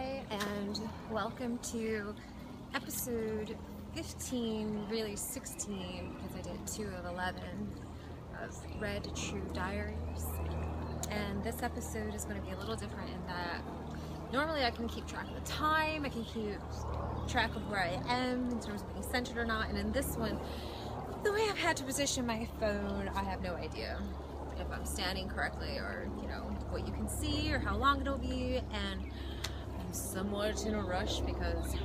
Hi, and welcome to episode 15, really 16, because I did 2 of 11 of True Diaries. And this episode is going to be a little different in that normally I can keep track of the time, I can keep track of where I am in terms of being centered or not, and in this one, the way I've had to position my phone, I have no idea if I'm standing correctly or, what you can see or how long it'll be, and I'm somewhat in a rush because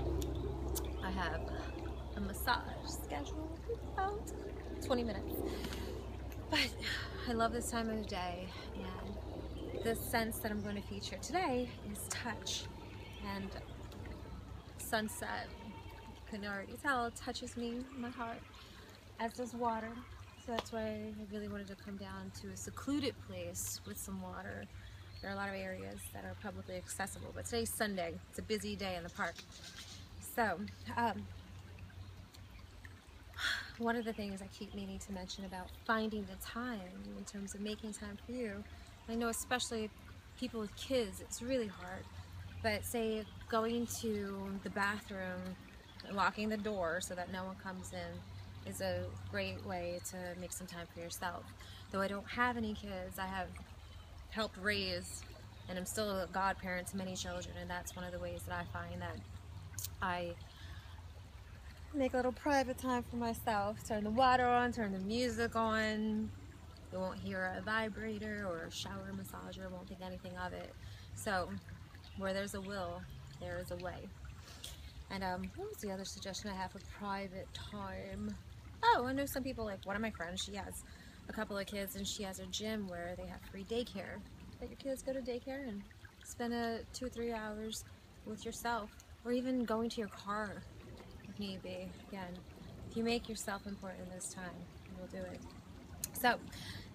I have a massage scheduled in about 20 minutes. But I love this time of the day, and the sense that I'm going to feature today is touch. And sunset, you can already tell, touches me, my heart, as does water. So that's why I really wanted to come down to a secluded place with some water. There are a lot of areas that are publicly accessible, but today's Sunday. It's a busy day in the park. So, one of the things I keep meaning to mention about finding the time in terms of making time for you, I know especially people with kids, it's really hard, but say going to the bathroom and locking the door so that no one comes in is a great way to make some time for yourself. Though I don't have any kids, I have helped raise, and I'm still a godparent to many children, and that's one of the ways that I find that I make a little private time for myself. Turn the water on, turn the music on. You won't hear a vibrator or a shower massager, won't think anything of it. So, where there's a will, there is a way. And what was the other suggestion I have for private time? Oh, I know some people, like one of my friends, she has a couple of kids and she has a gym where they have free daycare. Let your kids go to daycare and spend 2 or 3 hours with yourself, or even going to your car if need be. Again, if you make yourself important this time, you'll do it. So,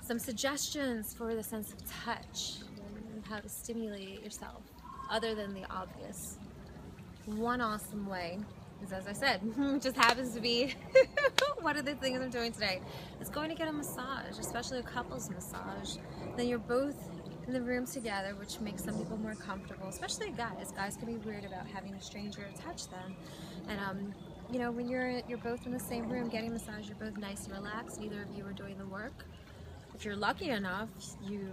some suggestions for the sense of touch and how to stimulate yourself, other than the obvious. One awesome way is, as I said, just happens to be one of the things I'm doing today, is going to get a massage, especially a couples massage. Then you're both in the room together, which makes some people more comfortable, especially guys. Guys can be weird about having a stranger touch them. And when you're both in the same room getting a massage, you're both nice and relaxed. Neither of you are doing the work. If you're lucky enough, you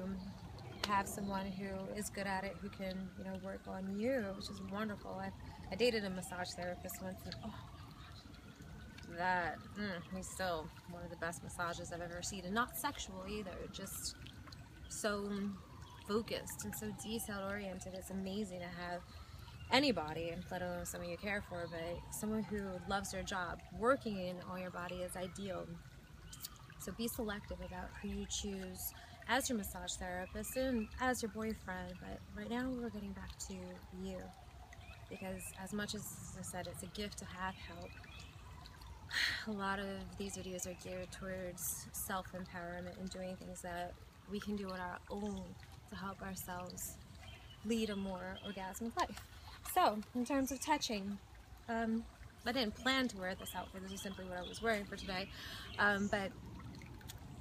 have someone who is good at it, who can, work on you, which is wonderful. I dated a massage therapist once, and oh my gosh, he's still one of the best massages I've ever seen, and not sexual either, just so focused and so detail oriented. It's amazing to have anybody, let alone someone you care for, but someone who loves their job. Working on your body is ideal. So be selective about who you choose as your massage therapist and as your boyfriend. But right now we're getting back to you, because as much as I said, it's a gift to have help. A lot of these videos are geared towards self-empowerment and doing things that we can do on our own to help ourselves lead a more orgasmic life. So, in terms of touching, I didn't plan to wear this outfit. This is simply what I was wearing for today. But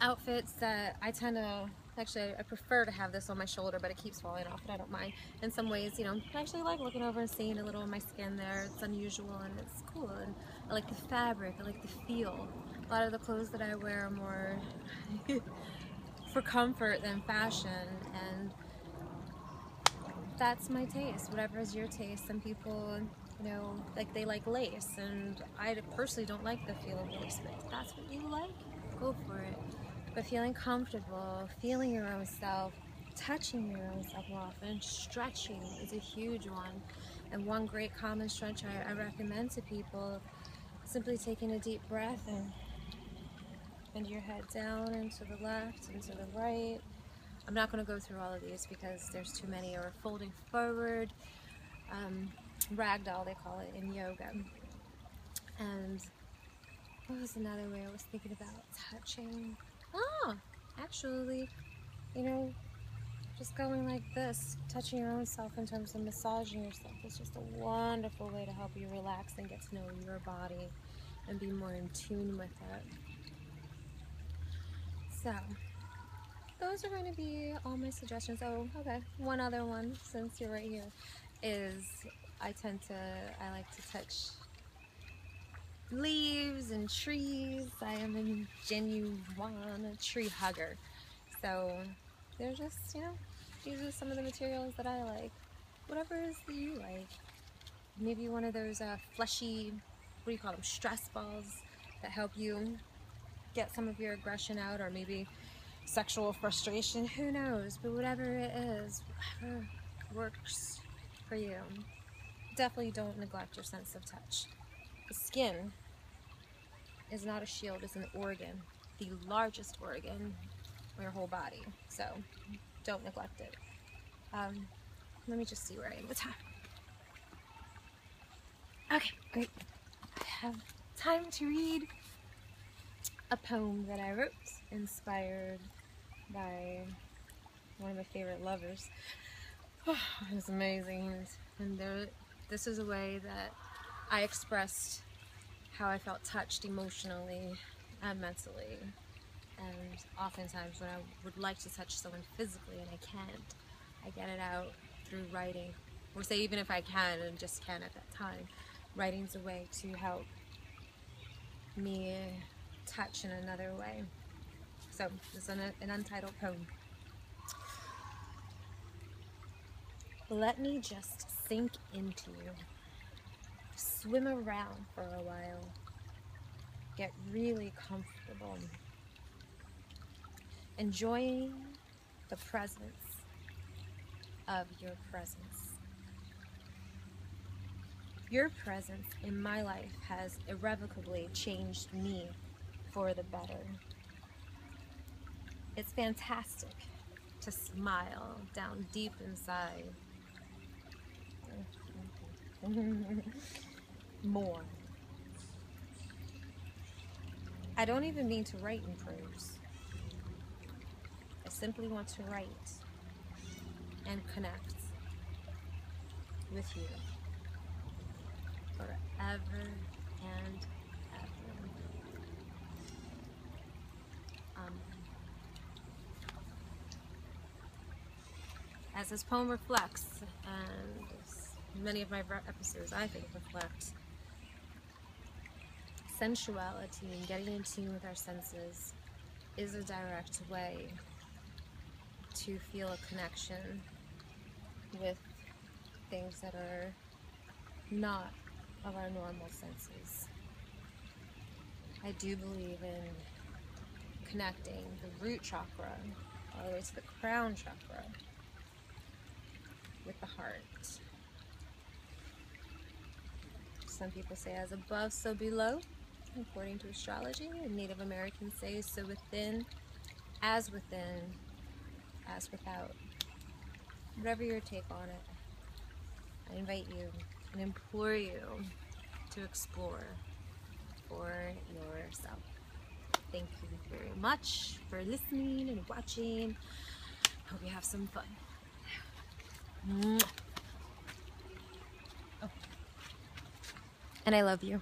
outfits that I tend to, actually I prefer to have this on my shoulder, but it keeps falling off, and I don't mind. In some ways, I actually like looking over and seeing a little of my skin there. It's unusual and it's cool, and I like the fabric, I like the feel. A lot of the clothes that I wear are more for comfort than fashion, and that's my taste. Whatever is your taste. Some people, they like lace, and I personally don't like the feel of lace, but if that's what you like, go for it. But feeling comfortable, feeling your own self, touching your own self more often, stretching is a huge one. And one great common stretch I recommend to people, simply taking a deep breath and bend your head down and to the left and to the right. I'm not going to go through all of these because there's too many. Or folding forward, ragdoll they call it in yoga. And what was another way I was thinking about touching? Actually, just going like this, touching your own self in terms of massaging yourself is just a wonderful way to help you relax and get to know your body and be more in tune with it. So, those are going to be all my suggestions. Oh, okay, one other one since you're right here. is I like to touch leaves and trees. I am a genuine tree hugger. So they're just, these are some of the materials that I like. Whatever it is that you like. Maybe one of those fleshy, what do you call them, stress balls that help you get some of your aggression out, or maybe sexual frustration, who knows, but whatever it is, whatever works for you. Definitely don't neglect your sense of touch. The skin is not a shield, it's an organ, the largest organ in your whole body, so don't neglect it. Let me just see where I am with time. Okay, great. I have time to read a poem that I wrote, inspired by one of my favorite lovers. It was amazing, and this is a way that I expressed how I felt touched emotionally and mentally, and oftentimes when I would like to touch someone physically and I can't, I get it out through writing, or say even if I can and just can't at that time, writing's a way to help me touch in another way. So this is an untitled poem. Let me just sink into you, swim around for a while, get really comfortable, enjoying the presence of your presence. Your presence in my life has irrevocably changed me for the better. It's fantastic to smile down deep inside. More. I don't even mean to write in prose. I simply want to write and connect with you forever and ever. As this poem reflects, and as many of my episodes I think reflect, sensuality and getting in tune with our senses is a direct way to feel a connection with things that are not of our normal senses. I do believe in connecting the root chakra all the way to the crown chakra with the heart. Some people say as above, so below, according to astrology, and Native Americans say so within, as without. Whatever your take on it, I invite you and implore you to explore for yourself. Thank you very much for listening and watching. Hope you have some fun. Oh. And I love you.